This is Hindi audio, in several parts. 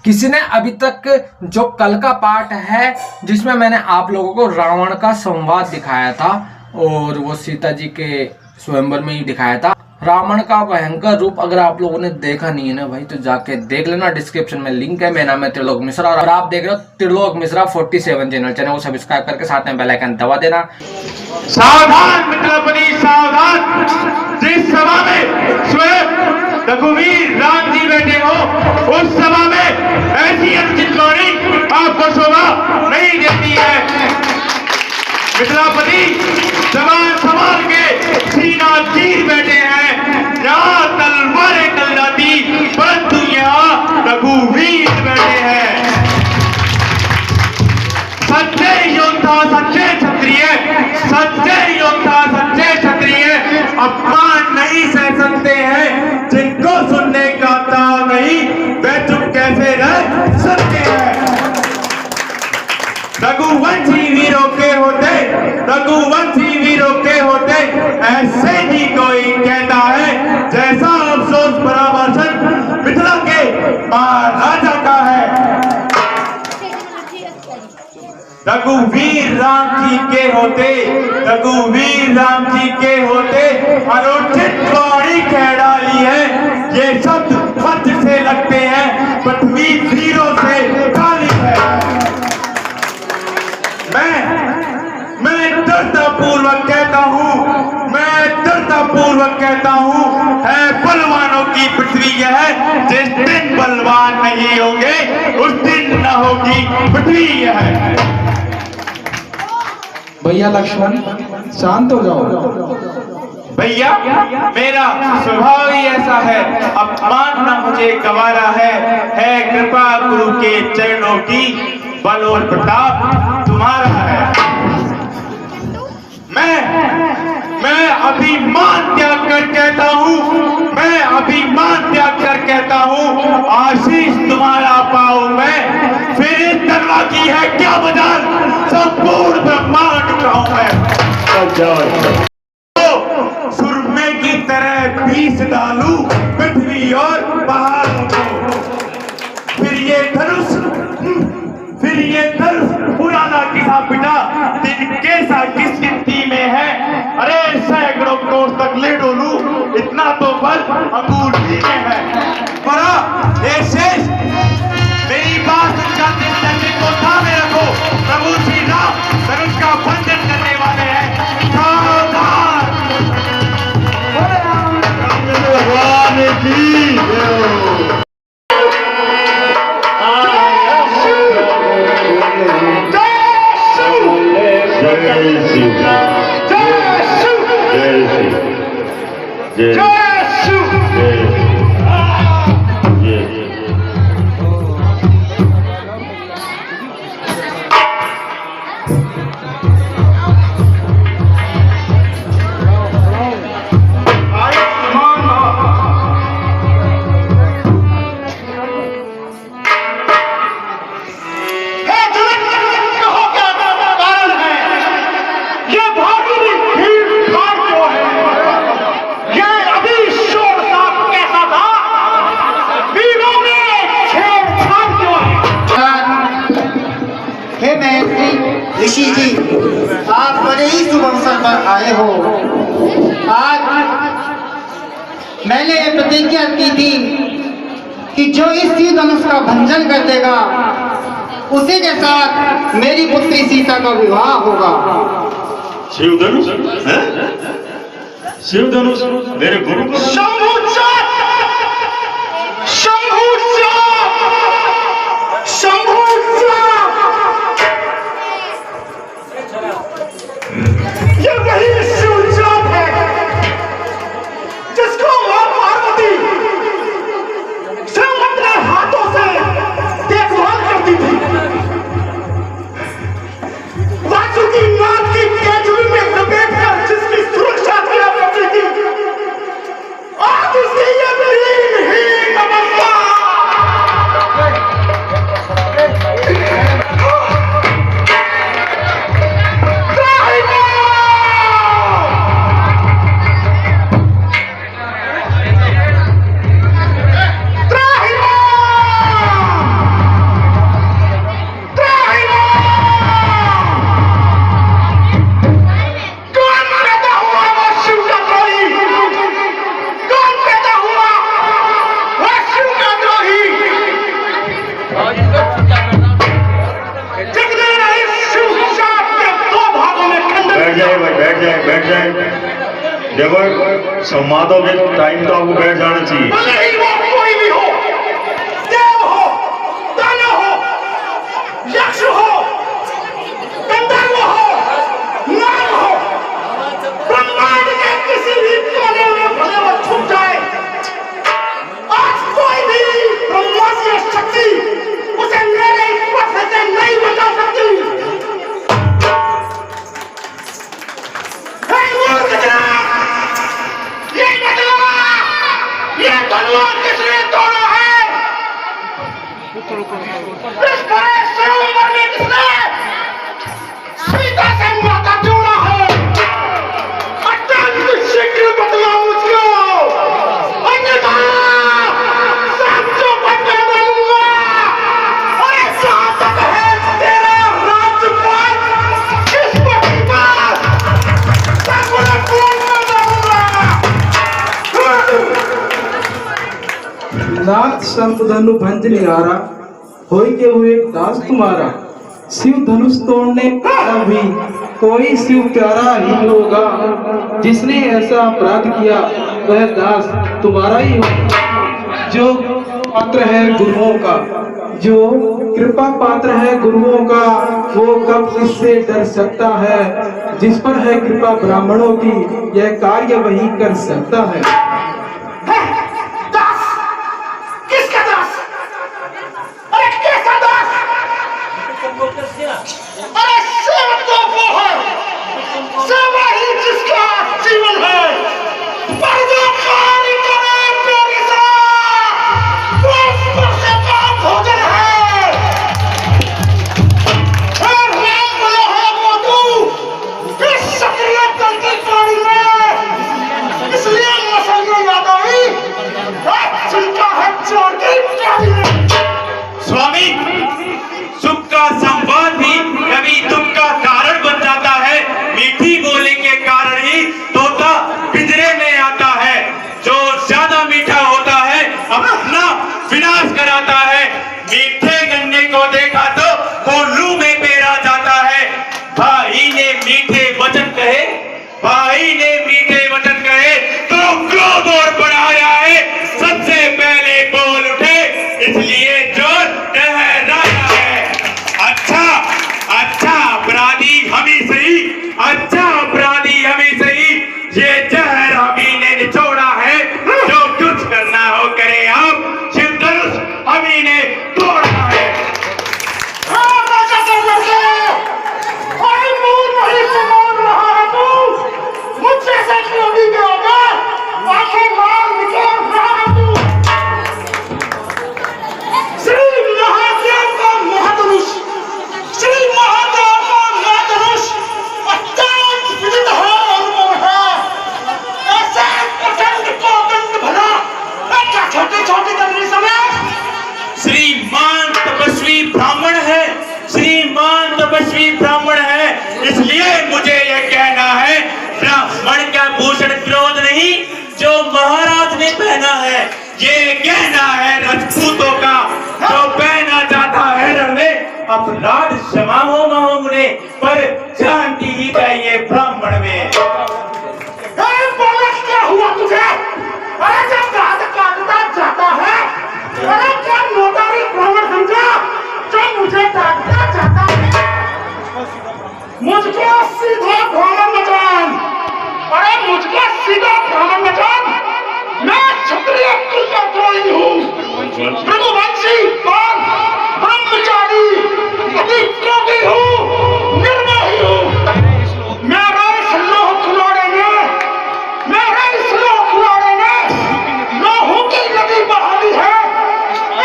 किसी ने अभी तक जो कल का पार्ट है जिसमें मैंने आप लोगों को रावण का संवाद दिखाया था और वो सीता जी के स्वयंवर में ही दिखाया था, रावण का भयंकर रूप अगर आप लोगों ने देखा नहीं है ना भाई तो जाके देख लेना, डिस्क्रिप्शन में लिंक है। मेरा नाम है त्रिलोक मिश्रा और आप देख रहे हो त्रिलोक मिश्रा 47 चैनल को सब्सक्राइब करके साथ में बेल आइकन दबा देना। सावधान मित्रपति सावधान, जिस सभा में स्वयं रघुवीर राम जी बैठे हो उस सभा में ऐसी अनुचित वाणी आपको शोभा नहीं देती है। मित्रपति जवान संभाल के सीना चीर बैठे हैं, यहाँ तलवारें टल जाती परंतु यहाँ रघुवीर बैठे हैं। सच्चे योद्धा सच्चे क्षत्रिय, सच्चे योद्धा सच्चे क्षत्रिय अपमान नहीं सह सकते हैं। जिनको सुनने का ताव नहीं वे चुप कैसे रह सकते हैं। रघुवंशी वीरों के होते, रघुवंशी वीरों के होते ऐसे ही कोई कहता है जैसा अफसोस परामर्शन मिथिला के महाराजा का है। रघुवीर राम जी के होते, रघुवीर राम जी के होते अनुचित वाणी कह डाली है। ये शब्द मंच से लगते हैं, पृथ्वी वीरों से खाली है। मैं दृढ़ता पूर्वक कहता हूँ, मैं दृढ़ता पूर्वक कहता हूँ, है बलवानों की पृथ्वी है। जिस दिन बलवान नहीं होंगे उस दिन न होगी पृथ्वी है। भैया लक्ष्मण शांत हो जाओ। भैया मेरा स्वभाव ही ऐसा है, अपमान न मुझे गवारा है कृपा गुरु के चरणों की, बल और प्रताप तुम्हारा है। मैं अभिमान त्याग कर कहता हूँ, मैं अभिमान त्याग कर कहता हूँ, आशीष तुम्हारा पाऊं मैं। फिर तरवा की है क्या मजाल, संपूर्ण ब्रह्मांड का हूं मैं। सुरमे की तरह बीस डालू पृथ्वी और पहाड़ों को। फिर ये धनुष पुराना किसा पिटा, दिन कैसा किस गिनती में है। अरे सैकड़ों कोस तक ले डोलू, इतना तो बल अंगूठी में है। बड़ा ये शेष मेरी बात चंद्र को थामे रखो। प्रभु श्री राम धनुष का बंधन करने वाले हैं। सावधान भगवान की ऋषि जी, आप बड़े ही शुभ अवसर पर आए हो। आज मैंने ये प्रतिज्ञा की थी कि जो इस शिव धनुष का भंजन कर देगा उसी के साथ मेरी पुत्री सीता का विवाह होगा। शिव धनुष, शिव धनुष मेरे गुरु ये वही शिवजात है जिसको मां पार्वती स्वयं अपने हाथों से देखभाल करती थी। वासुकी नाग की केचुली में लपेटकर जिसकी सुरक्षा किया करती थी, आज देखो संवादों के टाइम तो आपको बैठ जाना चाहिए। भले ही वो कोई भी हो, देव हो, दानव हो, यक्ष हो, गंधर्व हो, नाग हो, ब्रह्मांड के किसी भी कोने में भले वो छुप जाए, आज कोई भी ब्रह्मांडीय शक्ति उसे मेरे पथ से नहीं बचा सकती। हे मूर्ख जनाब, ये तलवार किसने तोड़ा है? इस बड़े सरोवर में किसने सीता से माथा जोड़ा है? अत्यंत शीघ्र बतलाओ मुझको, अन्यथा सांसों पर मैं मरूंगा। अरे जहां तक है तेरा राज्यपाल इस पति का, तब मैं कौन मरूंगा? नाथ संत धनु भंज निहारा, होई के हुए दास तुम्हारा। शिव धनुष तोड़ने का भी कोई शिव प्यारा ही होगा। जिसने ऐसा अपराध किया वह दास तुम्हारा ही होगा। जो पात्र है गुरुओं का, जो कृपा पात्र है गुरुओं का, वो कब किससे डर सकता है? जिस पर है कृपा ब्राह्मणों की, यह कार्य वही कर सकता है। दास, किसका दास? अरे कैसा दास? अरे सेवक तो वो है, सेवा ही जिसका जीवन है। पर जो कार्य करे मेरे साथ, वो उससे बड़ा भोजन है। और राम बोलो है वो तू, इस सक्रिय दल की पानी में, इसलिए मसलिए याद आई, चिंता है चोर की प्यारी में। स्वामी, सुख का संवाद भी कभी दुख का कारण बन जाता है। मीठी बोली के कारण ही तोता पिंजरे में आता है। जो ज्यादा मीठा होता है अपना विनाश कराता है। मीठे गन्ने को देखा तो कोल्लू में पेरा जाता है। भाई ने मीठे वचन कहे, भाई ने मीठे वचन कहे तो क्रोध और बढ़ाया है। सबसे पहले बोल उठे, इसलिए जोर डहराया है। अच्छा अच्छा अपराधी हम ही सही, अच्छा अपराधी हम ही सही। ये जहर हम ही ने निचोड़ा है। जो कुछ करना हो करे आप, शिव धनुष हम ही ने तोड़ा है। हाँ, राजा के लड़के, अरे मुंह नहीं संभाल रहा है तू, मुझसे से क्यों नहीं गया? आंखें मार निकल रहा है तू। श्री महादेव का महाधनुष, श्री महादेव का महाधनुष अत्यंत विदित है और अमर है। ऐसे प्रचंड को दंड भला, क्या छोटे छोटे दंड समय श्रीमान तपस्वी ब्राह्मण है, श्रीमान तपस्वी ब्राह्मण है। इसलिए मुझे यह कहना है, ब्राह्मण का भूषण क्रोध नहीं जो महाराज ने पहना है। ये कहना है राजपूतों का, जो पहना जाता है रण में। अपराध क्षमा हो मांगने पर शांति ही चाहिए ब्राह्मण में। अरे बोला क्या हुआ तुझे? अरे जब दाद काटता जाता है, अरे क्या नोटारी ब्राह्मण समझा जो मुझे काटता जाता है? मुझको सीधा ब्राह्मण न जान, अरे मुझको सीधा ब्राह्मण न जान। मैं क्षत्रिय कुल का कोई हूँ, रघुवंशी कौन, ब्रह्मचारी, अति क्रोधी हूँ, निर्मोही हूँ। मेरे इस लोह खिलौने में, मेरे इस लोह खिलौने में लोहू की नदी बहा दी है।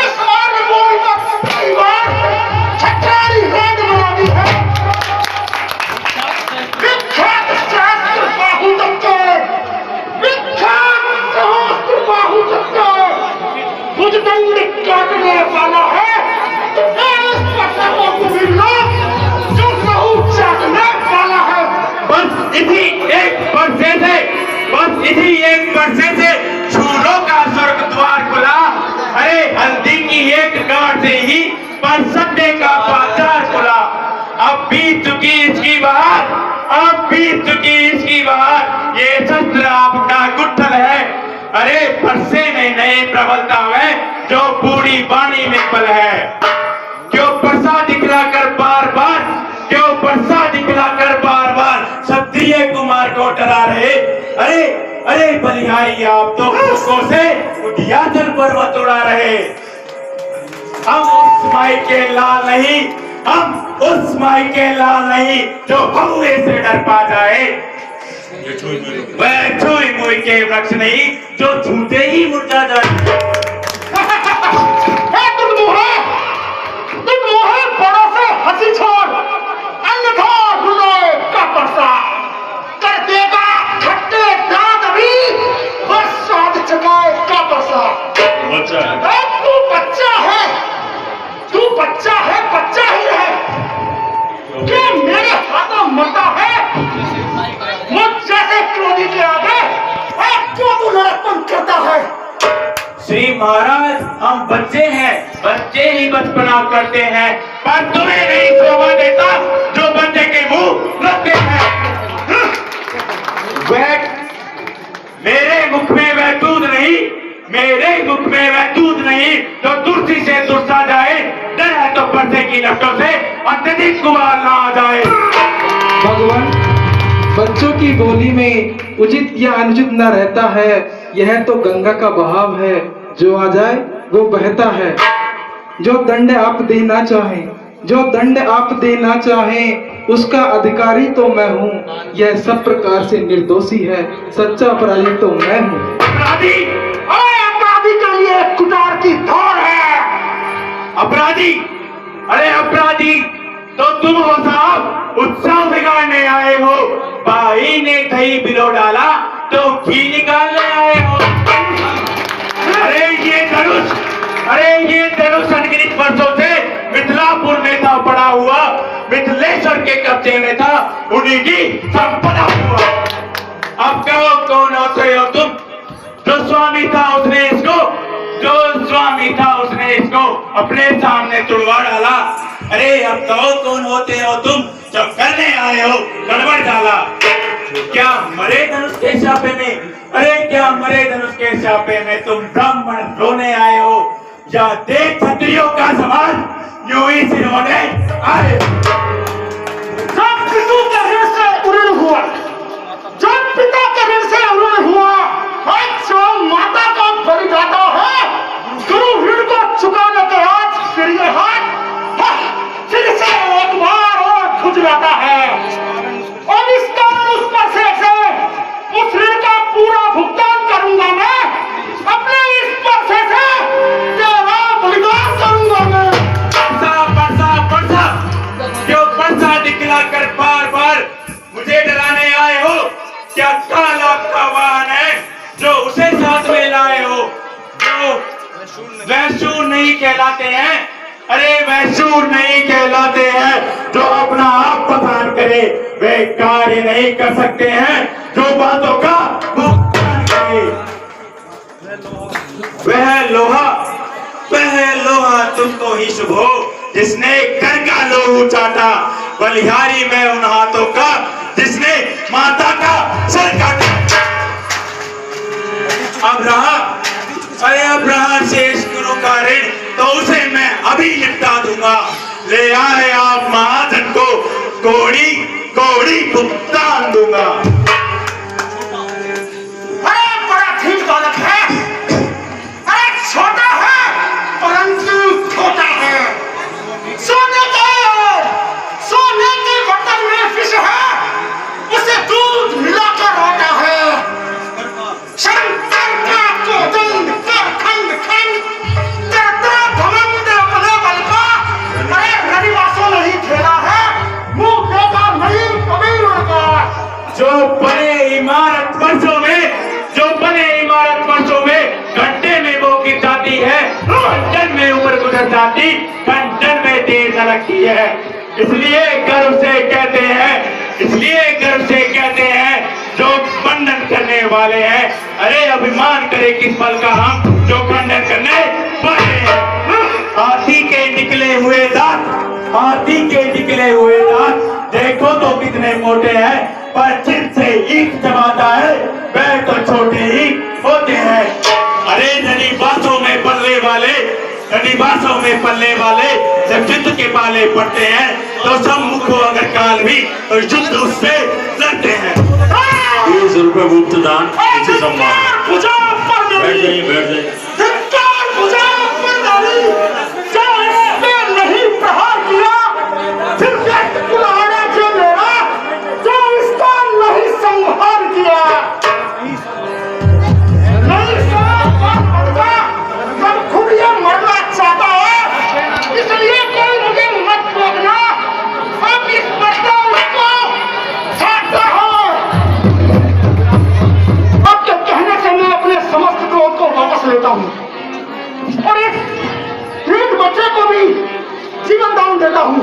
इस बार बोल पर कई बार छठारी रेत बना दी है। विख्यात शास्त्र बाहु दत्ते, विख्यात सहस्त्र बाहु दत्ते, भुजदंड काटने वाला है। इस पत्थरों को भी लोग जो लहू चाटने वाला है। बस इसी एक वर्षे से, बस इसी एक वर्षे से शूरों का स्वर्ग द्वार खुला। अरे हल्दी की एक गांठ से ही पर सत्य का बाजार खुला। अब बीत चुकी इसकी बहार, अब बीत चुकी इसकी बहार। ये शस्त्र आप में प्रबलता है जो बूढ़ी वाणी में बल है। क्यों परसा दिखलाकर बार बार, क्यों परसा दिखलाकर बार बार क्षत्रिय कुमार को डरा रहे। अरे अरे बलिहारी, आप तो खुशकों से उदियाचल पर्वत उड़ा रहे। हम उस माई के लाल नहीं, हम उस माई के लाल नहीं जो भौए से डर पा जाए। वह छुई मुई के वृक्ष नहीं जो छूते ही मुरझा जाए। बड़ों से हंसी छोड़, अन्यथा हृदय का परसा कर देगा खट्टे दांत अभी, बस स्वाद चुकाए का परसा। तू बच्चा है, तू बच्चा है, बच्चा ही है। क्या मेरे हाथों मरता है मुझ जैसे क्रोधी के आगे? क्यों तू लड़कपन करता है? श्री महाराज, हम बच्चे हैं, बच्चे ही बचपना करते हैं, पर तुम्हें नहीं शोभा देता जो बच्चे के मुंह रखते हैं। वह मेरे मुख में वह दूध नहीं, मेरे मुख में वह दूध नहीं तो तुलसी से तुरसा जाए। डर है तो पर्दे की लपटों से अत्यधिक कुमार ना आ जाए। भगवान, बच्चों की बोली में उचित या अनुचित न रहता है। यह तो गंगा का बहाव है, जो आ जाए वो बहता है। जो दंड आप देना चाहें, जो दंड आप देना चाहें, उसका अधिकारी तो मैं हूँ। यह सब प्रकार से निर्दोषी है, सच्चा अपराधी तो मैं हूँ। अपराधी, अपराधी के लिए कुटार की दौड़ है। अपराधी, अरे अपराधी तो तुम हो साहब, उत्साह बिगाड़ने आए हो। भाई ने दही बिलो डाला तो घी निकालने आए हो। अरे ये धनुष अनगिनत वर्षों से मिथिलापुर में था पड़ा हुआ, मिथिलेश्वर के कब्जे में था, उन्हीं की संपदा हुआ। अब कहो कौन होते हो तुम? जो स्वामी था उसने इसको, जो स्वामी था उसने इसको अपने सामने तुड़वा डाला। अरे अब कहो कौन होते हो तुम जो करने आए हो गड़बड़ डाला। क्या मरे धनुष के छापे में, अरे क्या मरे धनुष के छापे में तुम ब्राह्मण ढोने आए हो, या देख क्षत्रियों का समाज यूं ही सिरोने आए। जब पितु के ऋण से उऋण हुआ, जब पिता के ऋण से उऋण हुआ, जो माता का बलिदाता है, गुरु ऋण को चुकाने के आज फिर ये हाथ फिर से एक बार और खुजलाता है। और इस कारण उस पर से उस ऋण का पूरा भुगतान करूंगा मैं, अपने इस पर से तेरा बलिदान करूंगा मैं। परसा क्यों परसा दिखला कर बार बार मुझे डराने आए हो? क्या काला का वाहन है जो उसे साथ में लाए हो? जो वैशूर नहीं कहलाते हैं, अरे वैशूर नहीं कहलाते हैं जो अपना आप पठान करे। वे कार्य नहीं कर सकते हैं जो बातों का भुगतान करे। वह लोहा तुमको ही शुभ हो जिसने कर का लोहू चाटा। बलिहारी में उन हाथों का जिसने माता का सर काटा। अब रहा शेष गुरु का ऋण तो उसे मैं अभी निपटा दूंगा। ले आए आप महाजन को कोड़ी कोड़ी भुगतान दूंगा। अरे बड़ा ठीक बालक है, अरे छोटा है परंतु खोटा है। सोने के बर्तन में विष है, उसे दूध मिलाकर रोता है। शंकर का कोदंड कर खंड खंड करता घमंड अपने बल का। अरे रविवासों नहीं खेला है, मुंह देखा नहीं कभी उड़का। जो बने इमारत वर्षों में घंटे में वो गिर जाती है, घंटन में ऊपर गुजर जाती, घंटन में देर न लगती है। इसलिए गर्व से कहते हैं जो खंडन करने वाले हैं। अरे अभिमान करे किस पल का हम जो खंडन करने वाले हैं। हाथी के निकले हुए दांत देखो तो कितने मोटे हैं, पर जिनसे ईंट चबाता है वह तो छोटे ही होते हैं। अरे लिबासों में पलने वाले जब युद्ध के पाले पड़ते हैं तो सम्मुख हो अगर काल भी तो युद्ध उससे लड़ते हैं। 30 रुपए मुफ्त दान, इसे सम्मान। भुजा पर बैठ डाली, जाइए, बैठ जाइए। धिक्कार भुजा पर डाली, जो इसने नहीं प्रहार किया, फिर व्यक्त कुल्हाड़ा जो मेरा, जो इसका नहीं संहार किया। नहीं मरना, जब खुद ये मरना चाहता है, इसलिए कोई मुझे मत रोकना। अब इस बच्चा उसको छाटता है। आपके कहने से मैं अपने समस्त क्रोध को वापस लेता हूँ और इस एक बच्चे को भी जीवन दान देता हूँ,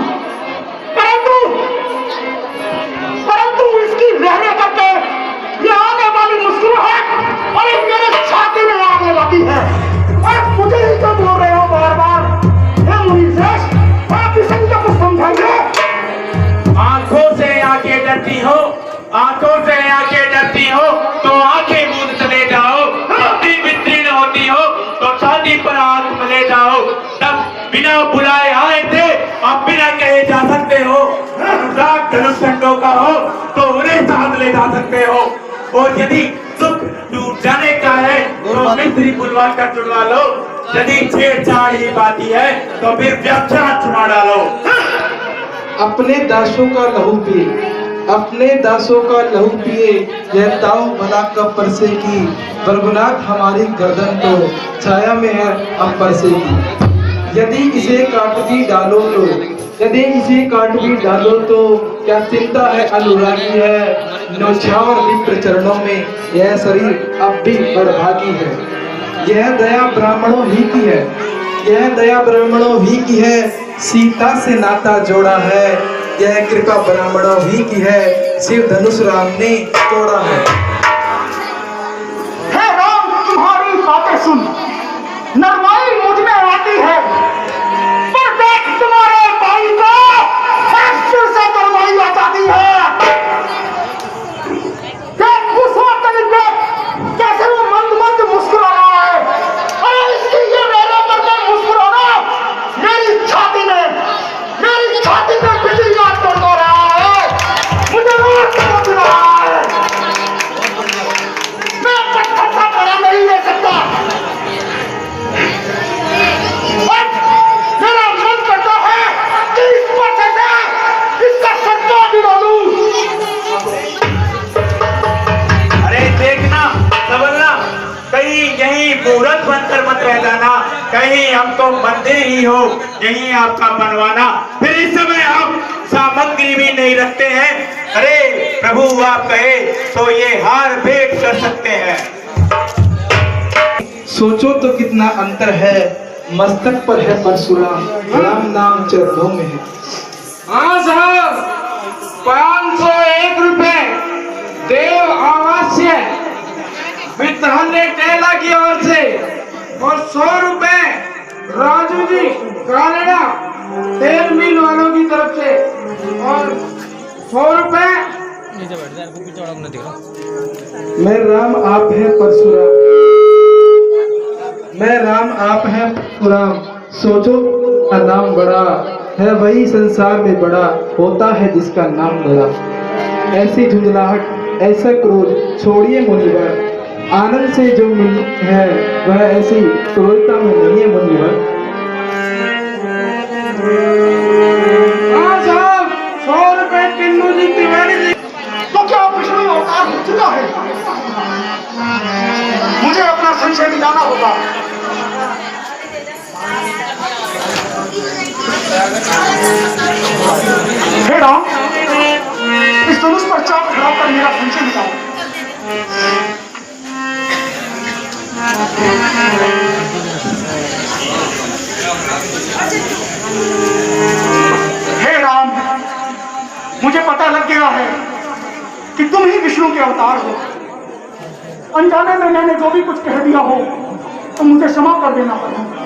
परंतु इसकी रहने करके ये आने वाली मुस्कुराहट और एक मेरे छाती में आने लगी है और मुझे ही क्यों बोल रहे हो बार बार? हे मुनीश्रेष्ठ, आप इस संकट को समझाइए। आंखों से आंखें डरती हो, आंखों से आंखें डरती हो तो आंखें मूंद चले जाओ। छाती विदीर्ण होती हो तो छाती पर आंख ले जाओ। तब बिना बुलाए आए थे, अब बिना कहे जा सकते हो। अनुराग धनुष खंडों का हो तो उन्हें साथ ले जा सकते हो। और यदि सुख टूट जाने का है तो मिस्त्री बुलवा कर चुड़वा लो। यदि छेड़छाड़ ही बाती है तो फिर व्याख्या छुड़ा डालो। अपने दासों का लहू पिए, अपने दासों का लहू पिए, यह ताऊ भला कब परसे की, बरगुनाथ हमारी गर्दन तो छाया में है अब परसे की। यदि इसे काट भी डालो तो, यदि इसे काट भी डालो तो क्या चिंता है अनुरागी है। नौछावर विप्र चरणों में यह शरीर अब भी बड़भागी है। यह दया ब्राह्मणों ही की है, यह दया ब्राह्मणों ही की है, सीता से नाता जोड़ा है। यह कृपा ब्राह्मणों ही की है, शिव धनुष राम ने तोड़ा है। हे राम, तुम्हारी बातें सुन नरमाई मुझ में आती है, पर देख तुम्हारे भाई को फिर से नरमाई आ जाती है। देख उस वक्त कैसे वो मंद मंद मुस्कुरा रहा है। अरे इसकी ये मेरे पर का मुस्कुराना मेरी छाती में बिजली याद कर दो रहा है। मुझे रोज समझ रहा है, मैं पत्थर सा बड़ा नहीं ले सकता। मेरा मन करता है कि इस पत्थर से इसका सट्टा गिरा दूं। अरे देखना सबलना, कहीं यही मूर्त बनकर मत रह जाना। कहीं हमको मंदिर ही हो यही आपका बनवाना। फिर इस समय आप सामग्री भी नहीं रखते हैं। अरे प्रभु आप कहे तो ये हार भेंट कर सकते हैं। सोचो तो कितना अंतर है, मस्तक पर है परशुराम, राम नाम चरणों में है। हाँ साहब, 501 रुपए देव आवास्य वित्तहल्ले टेला की ओर से और 100 रुपए राजू जी कालेड़ा तेल मिल वालों की तरफ से और 100 रुपए। मैं राम आप है परशुराम, मैं राम आप है परशुराम। सोचो का नाम बड़ा है, वही संसार में बड़ा होता है जिसका नाम बड़ा। ऐसी झुंझलाहट ऐसा क्रोध छोड़िए मुनिवर, आनंद से जो मिल है वह ऐसी क्रूरता में नहीं है मुनिवर। हाँ साहब, 100 रुपए किन्नू जी तिवारी जी। तो क्या विष्णु अवतार हो चुका है? मुझे अपना संशय मिटाना होगा। हे राम, इस धनुष पर चाप खड़ा कर मेरा संशय मिटाओ। हे राम, मुझे पता लग गया है कि तुम ही विष्णु के अवतार हो। अनजाने में मैंने जो भी कुछ कह दिया हो तो मुझे क्षमा कर देना पड़ेगा।